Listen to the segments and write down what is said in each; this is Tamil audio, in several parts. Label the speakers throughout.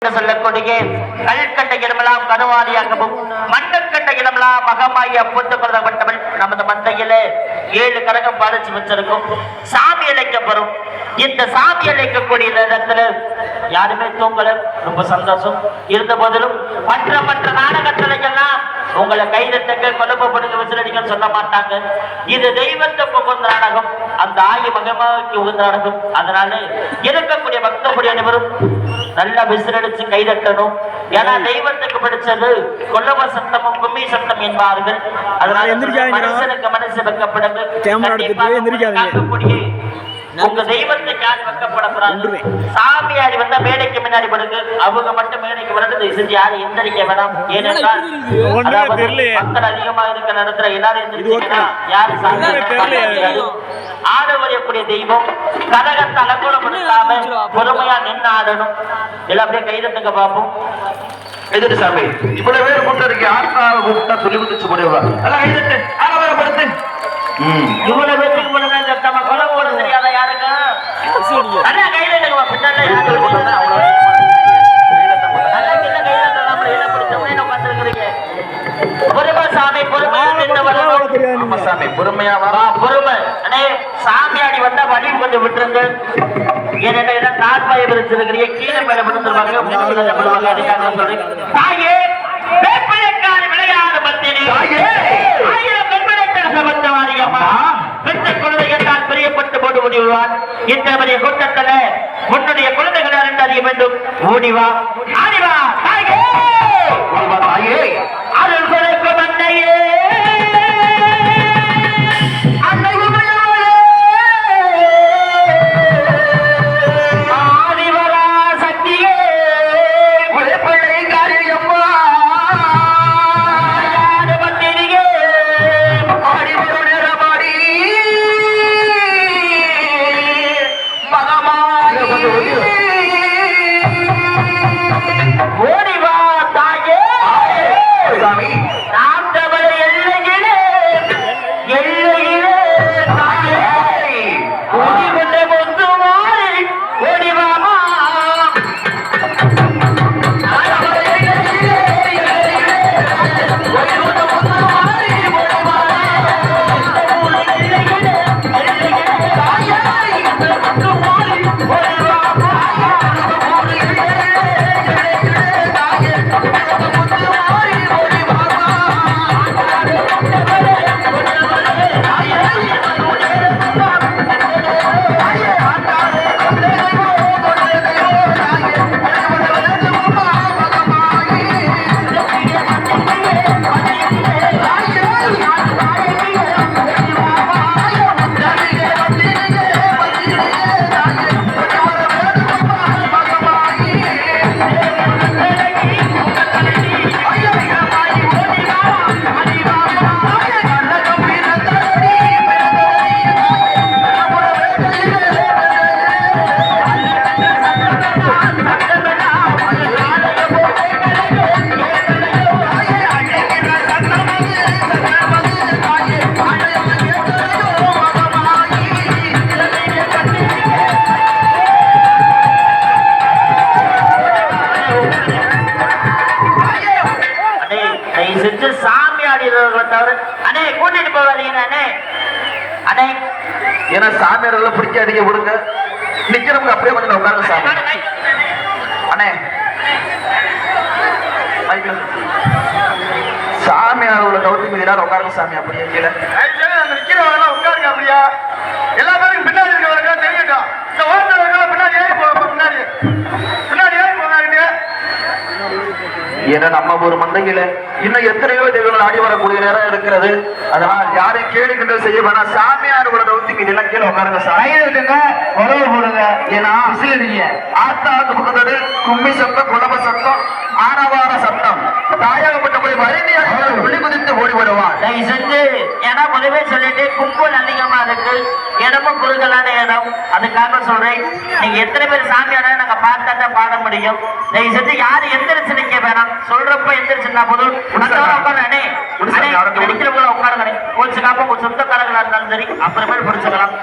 Speaker 1: சொல்லக்கூடிய கல்கண்ட இடமெல்லாம் கருவாரியாகவும் மண்ணக்கண்ட இடமெல்லாம் மகமாய் அப்பொழுது கொள்ளப்பட்டவள் நமது மந்தையில 7 கரகம் பாதிச்சு வச்சிருக்கும். சாமி அழைக்கப்படும். இந்த சாமி அழைக்கக்கூடிய இடத்துல யாருமே தூங்கல. ரொம்ப சந்தோஷம். இருந்த போதிலும் மற்ற நாடகத்திலையெல்லாம் உங்களை கைதட்டங்க கொலப்படுங்க விசிலடிங்கன்னு சொல்ல மாட்டாங்க. இது தெய்வத்துக்கு உகந்த நாடகம், அந்த ஆயு மகமாவுக்கு உகந்த நாடகம். அதனால இருக்கக்கூடிய பக்தக்கூடிய அனைவரும் நல்லா விசிலடிச்சு கைதட்டணும். ஏன்னா தெய்வத்துக்கு பிடிச்சது கொல்லவ சத்தமும் கும்மி சத்தம் என்பார்கள். அதனால மனுஷனுக்கு மனசு வைக்கப்படுங்க. உங்க தெய்வத்துக்காக வைக்கப்படக்கூடாது. சாமியாடி வந்தா மேடைக்கு முன்னாடி படுங்க. அவங்க மட்டும் மேடைக்கு வரது செஞ்சு யாரும் எந்திரிக்க வேணாம். ஏனென்றால் மக்கள் அதிகமா இருக்க நடத்துற எல்லாரும் எந்திரிச்சீங்கன்னா யாரும் சாமி ஆடவரையக்கூடிய தெய்வம் கரகத்தை அலங்கோலப்படுத்தாம பொறுமையா நின்று ஆடணும். எல்லாம் அப்படியே கைதட்டுங்க பார்ப்போம்.
Speaker 2: எதிர்த்து சாமி இவ்வளவு பேர் கூட்டம் இருக்கு. ஆத்மாவை கூப்பிட்டா சொல்லி வந்துச்சு போடுவா. எல்லாம் கைதட்டு ஆடவரப்படுத்து.
Speaker 1: இவ்வளவு பேருக்கு முன்னாடி சத்தமா கொலை போட தெரியாத யாருங்க அண்ணா கைதட்டுங்க பின்னாடி சாமியாடி வந்தா வழி கொஞ்சம் விட்டுருங்க. ஏன்னா தாழ்பாய விரிச்சிருக்கிறீங்க, கீழே மேல விழுந்துருவாங்க. தாயே விளையாடு பத்தினி பெற்ற குழந்தைகள் பிரியப்பட்டு போட்டு ஓடிவார். இத்தகைய கூட்டத்துல உன்னுடைய குழந்தைகள் அறிய வேண்டும். ஓடிவா ஆடிவா தாயே தாயே அருள்களுக்கு மண்ணையே
Speaker 2: ஏன்னா சாமியார்களை பிடிக்காதீங்க, விடுங்க. நிக்கிறவங்க அப்படியே கொஞ்சம் உட்காருங்க சாமி. அண்ணே சாமியார்களை கவுத்தி மீதி நேரம் உட்காருங்க சாமி. அப்படியே கீழே நிக்கிறவங்க உட்காருங்க. அப்படியா எல்லா பேரும் பின்னாடி இருக்கிறவங்க தெரியட்டும். இந்த ஓட்டுநர்கள் பின்னாடி ஏறி போங்க. பின்னாடி ஏறி போங்க. ஏன்னா நம்ம ஒரு மந்தையில இன்னும் எத்தனையோ தெய்வங்கள் ஆடி வரக்கூடிய நேரம் இருக்கிறது. அதனால் யாரையும் கேடுகின்ற செய்ய வேணாம். சாமியாரோட தௌத்தி மீது எல்லாம் கீழே உட்காருங்க சார். உறவு போடுங்க. ஏன்னா ஆத்தாத்து புகுந்தது கும்மி சத்தம், குலப சத்தம், ஆரவார சத்தம், தாயாகப்பட்ட போய் மறைந்தியாக ஒளி குதித்து ஓடி வருவார்.
Speaker 1: தயவு செஞ்சு ஏன்னா முதவே சொல்லிட்டு கும்பல் அதிகமா இருக்கு, இடமும் குறுகலான இடம், அதுக்காக சொல்றேன். நீங்க எத்தனை பேர் சாமியார நாங்க பார்த்தா தான் பாட முடியும். தயவு செஞ்சு யாரும் எந்திரிச்சு நிக்க வேணாம், சொல்றப்ப எந்திரிச்சுனா போதும். உட்காருங்கண்ணே, நடிக்கிறவங்கள உட்காருங்கண்ணே. கோச்சுக்காம உங்க சொந்தக்காரங்களா இருந்தாலும் சரி அப்புறமேல் பிடிச்சுக்கலாம்.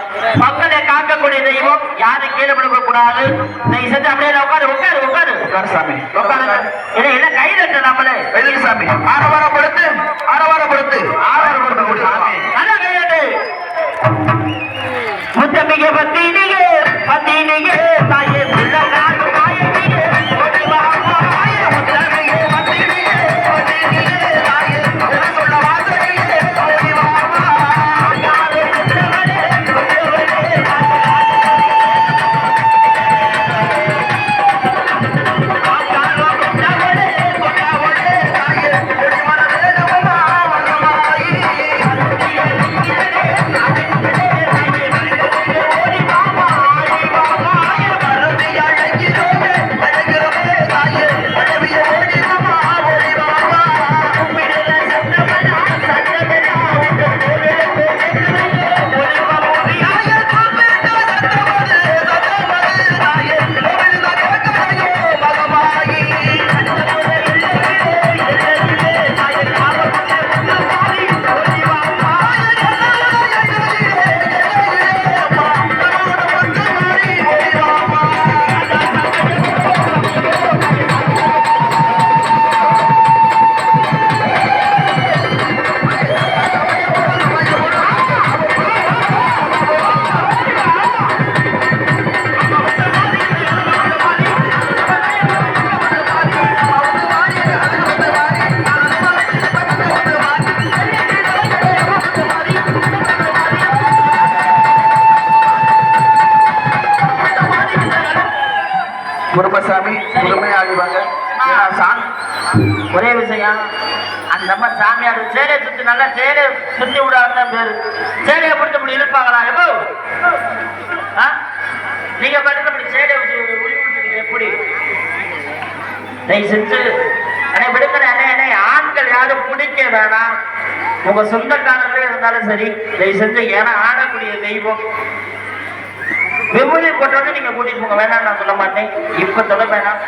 Speaker 1: மக்களை காக்கக்கூடிய தெய்வம் யாரும் கீழே விழுக்க கூடாது. தயவு செஞ்சு அப்படியே உட்காரு உட்காரு உட்காரு
Speaker 2: உட்காரு சாமி.
Speaker 1: உட்காருங்க. இல்ல கையில நம்மளே
Speaker 2: கைது சாமி. ஆரவாரப்படுத்து ஆரவாரப்படுத்து ஆரவாரப்படுத்த முடியும்.
Speaker 1: நல்லா கையிட்டு முத்தமிக பத்தினியே பத்தினியே தாயே பிள்ளைகால் தாயனியே ஒளிவாமாயே முத்தமிக பத்தினியே பத்தினியே தாயே சொல்ல வாசலியே ஒளிவாமா யாரே முத்தவனே முத்தவனே
Speaker 2: குருமசாமி குருமையாகிவாங்க.
Speaker 1: ஒரே விஷயம், அந்த அம்மா சாமியார் சேலையை சுத்தி நல்லா சேலையை சுத்தி விடாத பேரு சேலையை பிடிச்ச இப்படி இழுப்பாங்களா? எப்போ நீங்க படுத்த இப்படி சேலையை எப்படி செஞ்சு அண்ணே விடுக்கிற அண்ணே ஆண்கள் யாரும் பிடிக்க வேணாம். உங்க சொந்தக்காரங்களே இருந்தாலும் சரி தயவு செஞ்சு, ஏன்னா ஆடக்கூடிய தெய்வம் விபூதி போட்டு நீங்க கூட்டிட்டு போங்க, வேணாம் நான் சொல்ல மாட்டேன். இப்ப சொல்ல வேணாம்.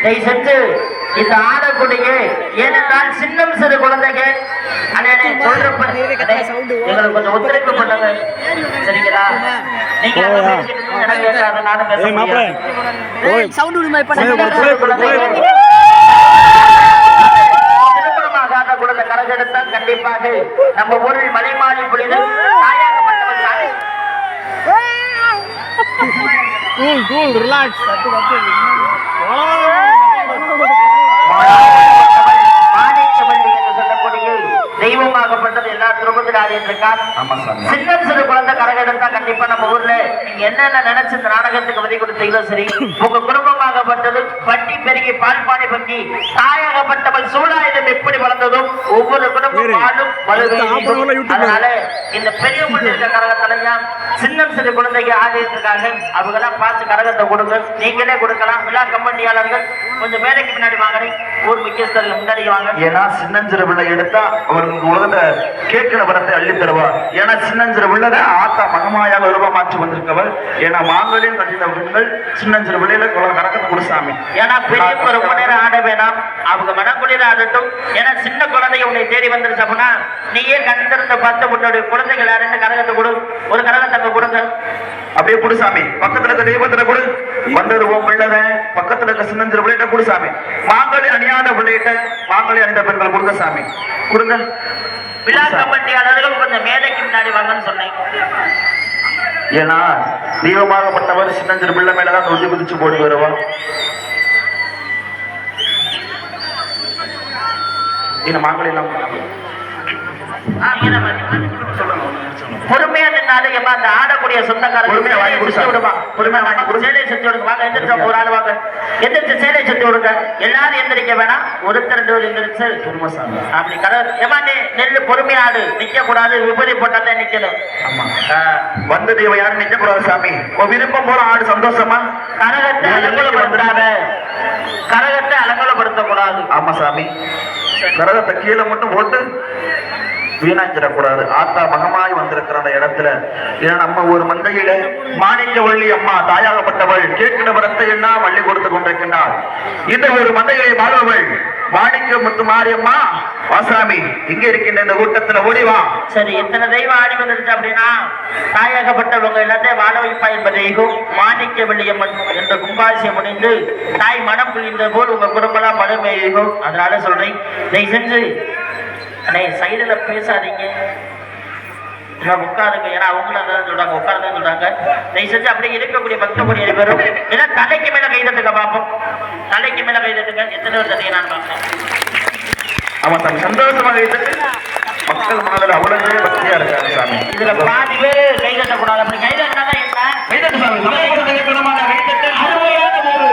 Speaker 1: தயவு செஞ்சு இந்த ஆடக்கூடிய, ஏனென்றால் சின்னம் சிறு குழந்தைங்க சொல்றப்ப எங்களுக்கு கொஞ்சம் ஒத்துழைப்பு பண்ணுங்க, சரிங்களா? நீங்க நானும் திருமணமாகாத குழந்தை கரகெடுத்தால் கண்டிப்பாக நம்ம ஊரில் மலைமாறி புரிதல் தாயாகப்பட்டவர் தெய்வமாகப்பட்டது எல்லா திருப்பத்தில் ஆடிட்டு இருக்கார். சின்ன சிறு குழந்தை கரகெடுத்தா கண்டிப்பா நம்ம ஊர்ல நீங்க என்னென்ன நினைச்சு இந்த நாடகத்துக்கு வதி கொடுத்தீங்களோ சரி, உங்க குடும்பமாகப்பட்டது பட்டி பெருகி பால் பாடி பங்கி தாயாகப்பட்டவள் சூழாயுதம் எப்படி வளர்ந்ததும் ஒவ்வொரு குடும்பம் பாடும் வலுவை. அதனால இந்த பெரிய இருக்க கரகத்தலையா சின்ன சிறு குழந்தைக்கு ஆடிட்டு இருக்காங்க, அவங்க எல்லாம் பார்த்து கரகத்தை கொடுங்க. நீங்களே கொடுக்கலாம். விழா கம்பெனியாளர்கள் கொஞ்சம் மேலைக்கு முன்னாடி வாங்க, ஊர் முக்கியஸ்தர்கள் முன்னாடி வாங்க.
Speaker 2: ஏன்னா சின்னஞ்சிறு பிள்ளை எடுத்தா அவருக்கு உலகத்தை கேட்கிற வரத்தை அள்ளி தருவார். ஏன்னா சின்னஞ்சிறு பிள்ளை ஆத்தா மகமாயாக உருவமாற்றி வந்திருக்கவர். ஏன்னா மாங்கலையும் கட்டின பெண்கள் சின்னஞ்சிறு பிள்ளையில கரகத்தை கொடுசாமி.
Speaker 1: ஏன்னா பெரிய ரொம்ப நேரம் ஆட வேணாம், அவங்க மனக்குளிர ஆடட்டும். ஏன்னா சின்ன குழந்தைங்க உன்னை தேடி வந்துருச்சு அப்படின்னா நீயே கண்டிருந்த பார்த்து உன்னுடைய குழந்தைகள் யாருன்னு கரகத்தை கொடு, ஒரு கரகத்தை கொடுங்க.
Speaker 2: அப்படியே குடுசாமி. பக்கத்துல இருக்க தெய்வத்துல கொடு. வந்தது உன் பிள்ளைதான். பக்கத்துல இருக்க சின்னஞ்சிறு பிள்ளைகிட்ட குடுசாமி. மாங்கலி அணியாத பிள்ளைகிட்ட மாங்கலி அணிந்த பெண்கள் கொடுங்க சாமி, கொடுங்க.
Speaker 1: விழா கமிட்டியாளர்கள் கொஞ்சம் மேடைக்கு முன்னாடி வாங்கன்னு சொன்னேன்.
Speaker 2: ஏன்னா தெய்வமாகப்பட்டவர் சின்னஞ்சிறு பிள்ளை மேலதான் தொந்தி குதிச்சு போடி வருவா. இந்த மாங்கலி எல்லாம்
Speaker 1: பொறுமையா நின்னாலும் அந்த ஆடக்கூடிய சொந்தக்காரர்
Speaker 2: பொறுமையா வாங்கி விடுமா, பொறுமையா வாங்கி கொடு.
Speaker 1: சேலை சுத்தி விடுங்க, வாங்க எந்திரிச்சா ஒரு ஆள் வாங்க, எந்திரிச்சு சேலை சுத்தி விடுங்க. எல்லாரும் எந்திரிக்க வேணாம், ஒருத்தர் ரெண்டு பேர் எந்திரிச்சு குடும்பம் அப்படி கடை ஏமாண்டி நெல்லு பொறுமையா ஆடு, நிக்க கூடாது. விபதி போட்டாதான் நிக்கணும்.
Speaker 2: வந்து தெய்வம் யாரும் நிக்க கூடாது சாமி. விருப்பம் போல ஆடு சந்தோஷமா.
Speaker 1: கரகத்தை அலங்கோலப்படுத்தாத, கரகத்தை அலங்கோலப்படுத்த கூடாது. கூடாது.
Speaker 2: ஆமா சாமி, கரகத்தை கீழே மட்டும் போட்டு வீணாக்கிடக்கூடாது. ஆத்தா மகமாய் வந்திருக்கிற அந்த இடத்துல ஏன்னா நம்ம ஒரு மந்தையில மாணிக்க வள்ளி அம்மா தாயாகப்பட்டவள் கேட்கிற வரத்தை எல்லாம் வள்ளி கொடுத்து கொண்டிருக்கின்றாள். இந்த ஒரு மந்தையிலே வாழ்பவள் மாணிக்க முத்து மாரியம்மா வாசாமி இங்க இருக்கின்ற இந்த கூட்டத்துல ஓடிவா.
Speaker 1: சரி, எத்தனை தெய்வம் ஆடி வந்துருச்சு அப்படின்னா தாயாகப்பட்டவங்க எல்லாத்தையும் வாழ வைப்பா என்பதையும் மாணிக்க வள்ளியம்மன் என்ற கும்பாசியம் முடிந்து தாய் மனம் புரிந்த போல் உங்க குடும்பம் மழுமையும். அதனால சொல்றேன், தயவு செஞ்சு அண்ணே சைடுல பேசாதீங்க, உட்காருங்க. ஏன்னா அவங்களும் அதான் சொல்றாங்க, உட்காருன்னு சொல்றாங்க. தயவு செஞ்சு அப்படியே இருக்கக்கூடிய பக்தக்கூடிய அனைவரும் ஏன்னா தலைக்கு மேல கைதட்டுங்க பார்ப்போம். தலைக்கு மேல கைதட்டுங்க. எத்தனை பேர் தட்டிங்க நான் பார்ப்பேன்.
Speaker 2: ஆமா சாமி, சந்தோஷமாக கைதட்டு. மக்கள் மனதில் அவ்வளவு பக்தியா இருக்காங்க சாமி.
Speaker 1: இதுல பாதி பேரு கைதட்டக்கூடாது. அப்படி கைதட்டினாதான் என்ன
Speaker 2: கைதட்டு சாமி, கைதட்டு
Speaker 1: அருமையான ஒரு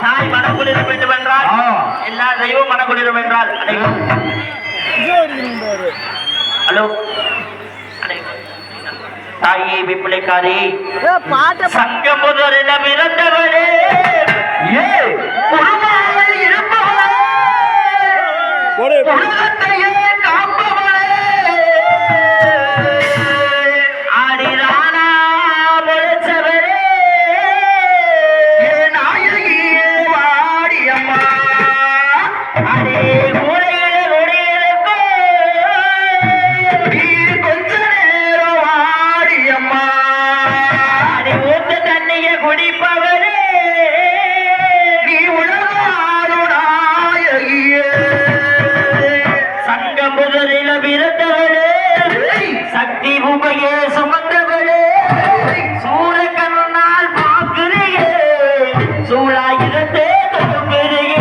Speaker 1: தாய் மனக்குளிர வேண்டும் என்றால் எல்லா தெய்வம் மனக்குளிரும் என்றால் ஹலோ தாயே விப்பிளைக்காரி சங்க முதலிடம் இறந்தவரே உலகத்தையே காப்பவளே ஆடிரானா முளைச்சவரே நாயகியே வாடியம்மா அடே மூளையில நொடியிலுக்கோ நீ கொஞ்ச நேரம் வாடியம்மா அடே ஊத்து தண்ணிய குடிப்பவரே நீ உலகாரு நாயகியே சங்க முதலில பிறந்தவளே சக்தி உமையே சுமந்தவளே சூரக்கண்ணால் பார்க்கிறையே சூழாயிரத்தே தொகுக்கிறையே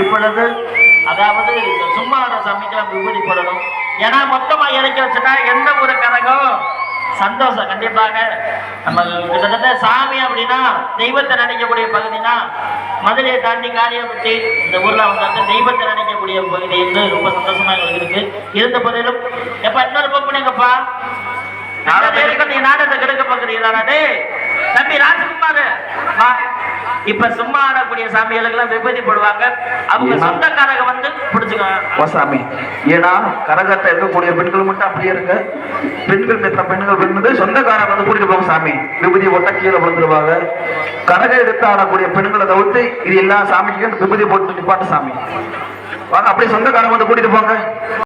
Speaker 1: இப்பொழுது அதாவது இந்த சும்மாட சமைக்கலாம் விபூதி போடணும். ஏன்னா மொத்தமா இறக்கி வச்சுட்டா எந்த ஒரு கரகம் சந்தோஷம். கண்டிப்பாக நம்ம கிட்டத்தட்ட சாமி அப்படின்னா தெய்வத்தை நினைக்கக்கூடிய பகுதினா மதுரையை தாண்டி காரியப்பட்டி இந்த ஊர்ல வந்து தெய்வத்தை நினைக்கக்கூடிய பகுதி வந்து ரொம்ப சந்தோஷமா எங்களுக்கு இருக்கு. இருந்த போதிலும் எப்ப இன்னொரு பப்புனேங்கப்பா நீ நாடகத்தை கெடுக்க பாக்குறீங்களா தம்பி ராஜகுமார் இப்ப சும்மா ஆடக்கூடிய சாமிகளுக்கு விபதி போடுவாங்க. அவங்க சொந்தக்காரங்க வந்து பிடிச்சுக்கோ
Speaker 2: சாமி. ஏன்னா கரகத்தை இருக்கக்கூடிய பெண்கள் மட்டும் அப்படியே இருக்கு. பெண்கள் பெற்ற பெண்கள் பெண்கள் சொந்தக்காரங்க வந்து கூட்டிட்டு போவாங்க சாமி. விபதி போட்டா கீழே விழுந்துருவாங்க. கரகம் எடுத்து ஆடக்கூடிய பெண்களை தவிர்த்து இது எல்லா சாமிக்கும் விபதி போட்டு நிப்பாட்டு சாமி. வாங்க அப்படியே சொந்தக்காரங்க வந்து கூட்டிட்டு போங்க.